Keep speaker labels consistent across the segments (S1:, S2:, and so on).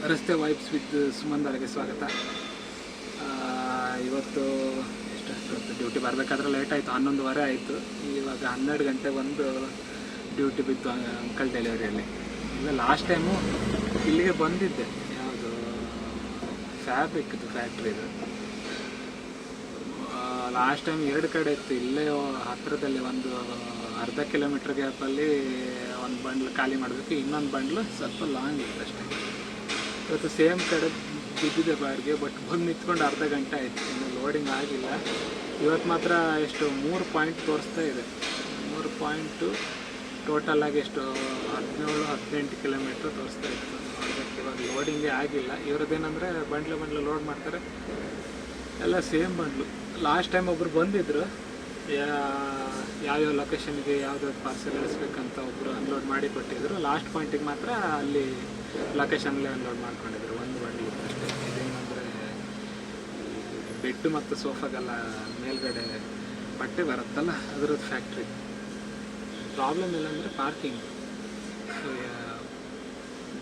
S1: ರಸ್ತೆ vibes with ಸುಮಂದರ್ಗೆ ಸ್ವಾಗತ. ಇವತ್ತು ಎಷ್ಟು ಡ್ಯೂಟಿ ಬರಬೇಕಾದ್ರೆ ಲೇಟ್ ಆಯಿತು, 11:15 ಆಯಿತು. ಇವಾಗ 12 ಗಂಟೆ ಬಂದು ಡ್ಯೂಟಿ ಬಿತ್ತು ಅಂಕಲ್ ಡೆಲಿವರಿಯಲ್ಲಿ. ಇಲ್ಲ ಲಾಸ್ಟ್ ಟೈಮು ಇಲ್ಲಿಗೆ ಬಂದಿದ್ದೆ, ಯಾವುದು ಫ್ಯಾಬ್ರಿಕ್ದು ಫ್ಯಾಕ್ಟ್ರಿದು. ಲಾಸ್ಟ್ ಟೈಮ್ 2 ಕಡೆ ಇತ್ತು, ಇಲ್ಲೇ ಹತ್ತಿರದಲ್ಲಿ ಒಂದು ಅರ್ಧ ಕಿಲೋಮೀಟ್ರ್ ಗ್ಯಾಪಲ್ಲಿ ಒಂದು ಬಂಡ್ಲು ಖಾಲಿ ಮಾಡಬೇಕು, ಇನ್ನೊಂದು ಬಂಡ್ಲು ಸ್ವಲ್ಪ ಲಾಂಗ್ ಇತ್ತು ಅಷ್ಟೇ. ಇವತ್ತು ಸೇಮ್ ಕಡೆ ಬಿದ್ದಿದೆ ಬಾಡಿಗೆ, ಬಟ್ ಬಂದು ನಿಂತ್ಕೊಂಡು ಅರ್ಧ ಗಂಟೆ ಆಯಿತು, ಇನ್ನು ಲೋಡಿಂಗ್ ಆಗಿಲ್ಲ. ಇವತ್ತು ಮಾತ್ರ ಎಷ್ಟು 3 ಪಾಯಿಂಟ್ ತೋರಿಸ್ತಾ ಇದೆ. 3 ಪಾಯಿಂಟು ಟೋಟಲ್ ಆಗಿ ಎಷ್ಟು 17-18 ಕಿಲೋಮೀಟ್ರ್ ತೋರಿಸ್ತಾ ಇತ್ತು. ನೋಡಬೇಕು, ಇವಾಗ ಲೋಡಿಂಗೇ ಆಗಿಲ್ಲ. ಇವ್ರದ್ದೇನೆಂದರೆ ಬಂಡ್ಲು ಲೋಡ್ ಮಾಡ್ತಾರೆ, ಎಲ್ಲ ಸೇಮ್ ಬಂಡ್ಲು. ಲಾಸ್ಟ್ ಟೈಮ್ ಒಬ್ಬರು ಬಂದಿದ್ದರು, ಯಾವ್ಯಾವ ಲೊಕೇಶನ್ಗೆ ಯಾವ್ದಾವ್ದು ಪಾರ್ಸೆಲ್ ಇಳಿಸ್ಬೇಕಂತ ಒಬ್ಬರು ಅನ್ಲೋಡ್ ಮಾಡಿ ಕೊಟ್ಟಿದ್ರು. ಲಾಸ್ಟ್ ಪಾಯಿಂಟಿಗೆ ಮಾತ್ರ ಅಲ್ಲಿ ಲೊಕೇಶನ್ಲೇ ಅನ್ಲೋಡ್ ಮಾಡ್ಕೊಂಡಿದ್ರು, ಒಂದು ಬಂಡಿ ಅಷ್ಟೇ. ಇದೇನಂದರೆ ಬೆಡ್ ಮತ್ತು ಸೋಫಾಗೆಲ್ಲ ಮೇಲ್ಗಡೆ ಬಟ್ಟೆ ಬರುತ್ತಲ್ಲ, ಅದರದ್ದು ಫ್ಯಾಕ್ಟ್ರಿ. ಪ್ರಾಬ್ಲಮ್ ಇಲ್ಲ ಅಂದರೆ ಪಾರ್ಕಿಂಗ್.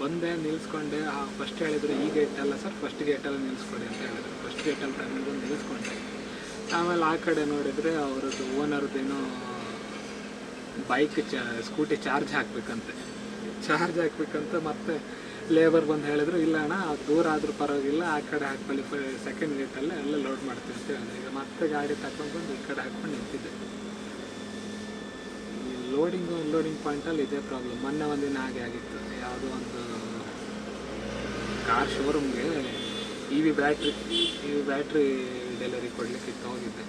S1: ಬಂದೆ, ನಿಲ್ಲಿಸ್ಕೊಂಡೆ. ಫಸ್ಟ್ ಹೇಳಿದ್ರು ಈ ಗೇಟಲ್ಲ ಸರ್, ಫಸ್ಟ್ ಗೇಟಲ್ಲಿ ನಿಲ್ಲಿಸ್ಕೊಡಿ ಅಂತ ಹೇಳಿದ್ರು. ಫಸ್ಟ್ ಗೇಟಲ್ಲಿ ತಂದು ನಿಲ್ಲಿಸ್ಕೊಂಡೆ. ಆಮೇಲೆ ಆ ಕಡೆ ನೋಡಿದರೆ ಅವ್ರದ್ದು ಓನರ್ದೇನೋ ಬೈಕ್ ಸ್ಕೂಟಿ ಚಾರ್ಜ್ ಹಾಕಬೇಕಂತೆ. ಮತ್ತೆ ಲೇಬರ್ ಬಂದು ಹೇಳಿದ್ರು, ಇಲ್ಲ ಅಣ್ಣ ದೂರ ಆದರೂ ಪರವಾಗಿಲ್ಲ, ಆ ಕಡೆ ಹಾಕ್ಕೊಳ್ಳಿ, ಸೆಕೆಂಡ್ ಗೇಟಲ್ಲೇ ಎಲ್ಲ ಲೋಡ್ ಮಾಡ್ತೀವಿ ಅಂತ ಹೇಳಿದೆ. ಈಗ ಮತ್ತೆ ಗಾಡಿ ತಗೊಂಡು ಬಂದು ಈ ಕಡೆ ಹಾಕ್ಕೊಂಡು ನಿಂತಿದ್ದೆ. ಲೋಡಿಂಗ್ ಪಾಯಿಂಟಲ್ಲಿ ಇದೇ ಪ್ರಾಬ್ಲಮ್. ಮೊನ್ನೆ ಒಂದಿನ ಹಾಗೆ ಆಗಿತ್ತು, ಯಾವುದೋ ಒಂದು ಕಾರ್ ಶೋರೂಮ್ಗೆ ಇ ವಿ ಬ್ಯಾಟ್ರಿ ಡೆಲಿವರಿ ಕೊಡಲಿಕ್ಕಿತ್ತು, ಹೋಗಿದ್ದೆ.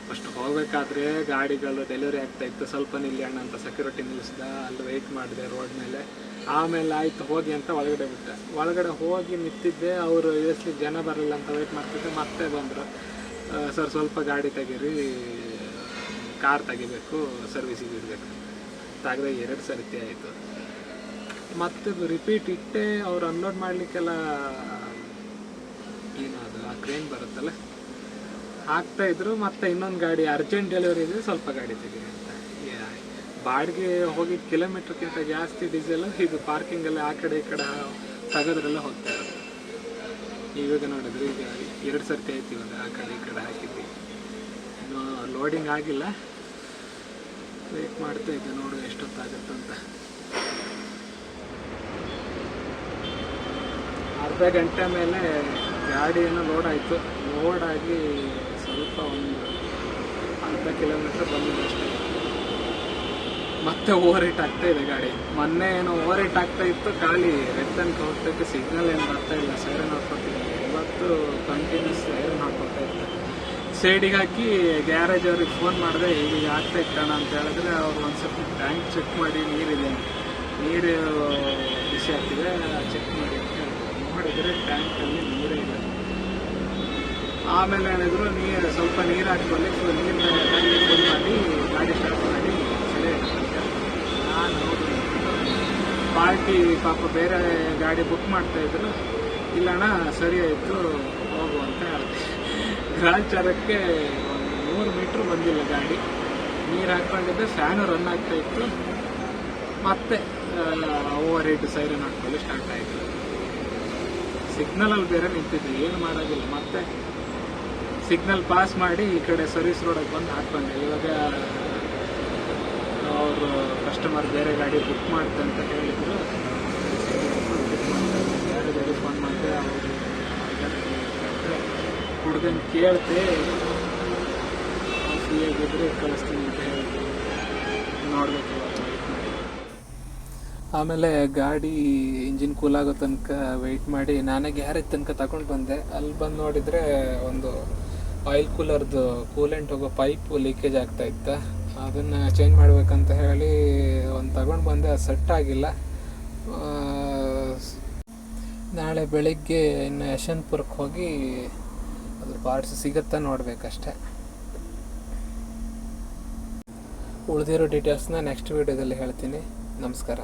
S1: ಫಸ್ಟ್ ಹೋಗಬೇಕಾದ್ರೆ ಗಾಡಿಗಳು ಡೆಲಿವರಿ ಆಗ್ತಾಯಿತ್ತು, ಸ್ವಲ್ಪ ನಿಲ್ಲಿ ಅಣ್ಣ ಅಂತ ಸೆಕ್ಯೂರಿಟಿ ನಿಲ್ಲಿಸ್ದ, ಅಲ್ಲಿ ವೆಯ್ಟ್ ಮಾಡಿದೆ ರೋಡ್ ಮೇಲೆ. ಆಮೇಲೆ ಆಯಿತು ಹೋಗಿ ಅಂತ ಒಳಗಡೆ ಬಿಟ್ಟೆ. ಒಳಗಡೆ ಹೋಗಿ ನಿಂತಿದ್ದೆ, ಅವರು ಇಳಿಸ್ಲಿಕ್ಕೆ ಜನ ಬರಲಿಲ್ಲ ಅಂತ ವೆಯ್ಟ್ ಮಾಡ್ತಿದ್ದೆ. ಮತ್ತೆ ಬಂದರು, ಸರ್ ಸ್ವಲ್ಪ ಗಾಡಿ ತೆಗೀರಿ, ಕಾರ್ ತೆಗಿಬೇಕು, ಸರ್ವಿಸಿಗೆ ಇಡಬೇಕು. ತೆಗೆದ 2 ಸರ್ತಿ ಆಯಿತು. ಮತ್ತೆ ರಿಪೀಟ್ ಇಟ್ಟೆ. ಅವ್ರು ಅನ್ಲೋಡ್ ಮಾಡಲಿಕ್ಕೆಲ್ಲ ಏನು ಅದು ಆ ಕ್ರೇನ್ ಬರುತ್ತಲ್ಲ, ಹಾಕ್ತಾಯಿದ್ರು. ಮತ್ತು ಇನ್ನೊಂದು ಗಾಡಿ ಅರ್ಜೆಂಟ್ ಡೆಲಿವರಿ ಇದೆ, ಸ್ವಲ್ಪ ಗಾಡಿ ತೆಗೀರಿ ಅಂತ. ಬಾಡಿಗೆ ಹೋಗಿದ್ದ ಕಿಲೋಮೀಟ್ರ್ಗಿಂತ ಜಾಸ್ತಿ ಡೀಸೆಲ್ ಇದು ಪಾರ್ಕಿಂಗಲ್ಲಿ ಆ ಕಡೆ ಈ ಕಡೆ ತೆಗೆದ್ರೆಲ್ಲ ಹೋಗ್ತಾ ಇರುತ್ತೆ. ಇವಾಗ ನೋಡಿದ್ರೆ ಈಗ 2 ಸರ್ತಿ ಆಯ್ತು ಇವಾಗ ಆ ಕಡೆ ಈ ಕಡೆ ಹಾಕಿದ್ವಿ. ಇನ್ನು ಲೋಡಿಂಗ್ ಆಗಿಲ್ಲ, ವೇಟ್ ಮಾಡ್ತಾ ಇದ್ದೆ, ನೋಡು ಎಷ್ಟೊತ್ತಾಗುತ್ತಂತ. ಅರ್ಧ ಗಂಟೆ ಮೇಲೆ ಗಾಡಿ ಏನೋ ಲೋಡ್ ಆಯಿತು. ಲೋಡಾಗಿ ಸ್ವಲ್ಪ ಒಂದು ಅರ್ಧ ಕಿಲೋಮೀಟ್ರ್ ಬಂದಿದೆ ಅಷ್ಟೇ. ಮತ್ತೆ ಓವರ್ ಹೀಟ್ ಆಗ್ತಾಯಿದೆ ಗಾಡಿ. ಮೊನ್ನೆ ಏನೋ ಓವರ್ ಹೀಟ್ ಆಗ್ತಾ ಇತ್ತು, ಖಾಲಿ ರೆಡ್ ತನಕ ಹೋಗ್ತೈತೆ, ಸಿಗ್ನಲ್ ಏನು ಬರ್ತಾ ಇಲ್ಲ, ಸೈರನ್ ಹಾಕ್ಕೊತಿದ್ದೆ. ಇವತ್ತು ಕಂಟಿನ್ಯೂಸ್ ಸೈರನ್ ಹಾಕ್ಕೊತಾ ಇತ್ತು. ಸೈಡಿಗೆ ಹಾಕಿ ಗ್ಯಾರೇಜ್ ಅವ್ರಿಗೆ ಫೋನ್ ಮಾಡಿದೆ, ಹೀಗೆ ಆಗ್ತಾ ಇತ್ತಣ್ಣ ಅಂತ ಹೇಳಿದ್ರೆ, ಅವ್ರು ಒಂದು ಸ್ವಲ್ಪ ಟ್ಯಾಂಕ್ ಚೆಕ್ ಮಾಡಿ ನೀರು ಬಿಸಿ ಆಗ್ತಿದೆ ಚೆಕ್ ಮಾಡಿ ಅಂತ ಹೇಳಿದ್ರು. ನೋಡಿದರೆ ಟ್ಯಾಂಕಲ್ಲಿ ನೀರೇ ಇದೆ. ಆಮೇಲೆ ಹೇಳಿದ್ರು, ಸ್ವಲ್ಪ ನೀರು ಹಾಕ್ಕೊಳ್ಳಿ, ನೀರು ಟ್ಯಾಂಕಿಗೆ ಫುಲ್ ಮಾಡಿ ಗಾಡಿ ಸ್ಟಾರ್ಟ್ ಮಾಡಿ ಸರಿಯಾಗಿ. ನಾನು ಪಾರ್ಟಿ ಪಾಪ ಬೇರೆ ಗಾಡಿ ಬುಕ್ ಮಾಡ್ತಾಯಿದ್ರು, ಇಲ್ಲಣ್ಣ ಸರಿ ಆಯಿತು ಹೋಗು ಅಂತ ಹೇಳಿದೆ. ಗ್ರಾಚಾರಕ್ಕೆ 100 ಮೀಟ್ರ್ ಬಂದಿಲ್ಲ ಗಾಡಿ. ನೀರು ಹಾಕ್ಕೊಂಡಿದ್ದೆ, ಫ್ಯಾನು ರನ್ ಆಗ್ತಾಯಿತ್ತು. ಮತ್ತೆ ಓವರ್ ಹೀಟ್ ಸೈರನ್ ಹಾಕ್ಕೊಳ್ಳಿ ಸ್ಟಾರ್ಟ್ ಆಯಿತು. ಸಿಗ್ನಲಲ್ಲಿ ಬೇರೆ ನಿಂತಿದ್ವಿ, ಏನು ಮಾಡೋದಿಲ್ಲ. ಮತ್ತೆ ಸಿಗ್ನಲ್ ಪಾಸ್ ಮಾಡಿ ಈ ಕಡೆ ಸರ್ವಿಸ್ ರೋಡಿಗೆ ಬಂದು ಹಾಕ್ಕೊಂಡೆ. ಇವಾಗ ಅವರು ಕಸ್ಟಮರ್ ಬೇರೆ ಗಾಡಿ ಬುಕ್ ಮಾಡ್ತೆ ಅಂತ ಹೇಳಿದರು. ಗಾಡಿ ಫೋನ್ ಮಾಡಿದೆ, ಅವರು ಹುಡುಗನ ಕೇಳ್ತೆ, ಫ್ರೀ ಆಗಿದ್ರೆ ಕಳಿಸ್ತೀನಿ ಅಂತ ಹೇಳಿದ್ರು. ನೋಡಬೇಕು, ವೆಯ್ಟ್ ಮಾಡಿ. ಆಮೇಲೆ ಗಾಡಿ ಇಂಜಿನ್ ಕೂಲ್ ಆಗೋ ತನಕ ವೆಯ್ಟ್ ಮಾಡಿ ನಾನೇ ಗ್ಯಾರೇಜ್ ತನಕ ತಗೊಂಡು ಬಂದೆ. ಅಲ್ಲಿ ಬಂದು ನೋಡಿದರೆ ಒಂದು ಆಯಿಲ್ ಕೂಲರ್ದು ಕೂಲೆಂಟ್ ಹೋಗೋ ಪೈಪು ಲೀಕೇಜ್ ಆಗ್ತಾಯಿತ್ತು. ಅದನ್ನು ಚೇಂಜ್ ಮಾಡಬೇಕಂತ ಹೇಳಿ ಒಂದು ತಗೊಂಡು ಬಂದೆ, ಅದು ಸೆಟ್ ಆಗಿಲ್ಲ. ನಾಳೆ ಬೆಳಿಗ್ಗೆ ಇನ್ನು ಯಶವಂತಪುರಕ್ಕೆ ಹೋಗಿ ಅದ್ರ ಪಾರ್ಟ್ಸ್ ಸಿಗುತ್ತಾ ನೋಡಬೇಕಷ್ಟೆ. ಉಳಿದಿರೋ ಡೀಟೇಲ್ಸ್ನ ನೆಕ್ಸ್ಟ್ ವೀಡಿಯೋದಲ್ಲಿ ಹೇಳ್ತೀನಿ. ನಮಸ್ಕಾರ.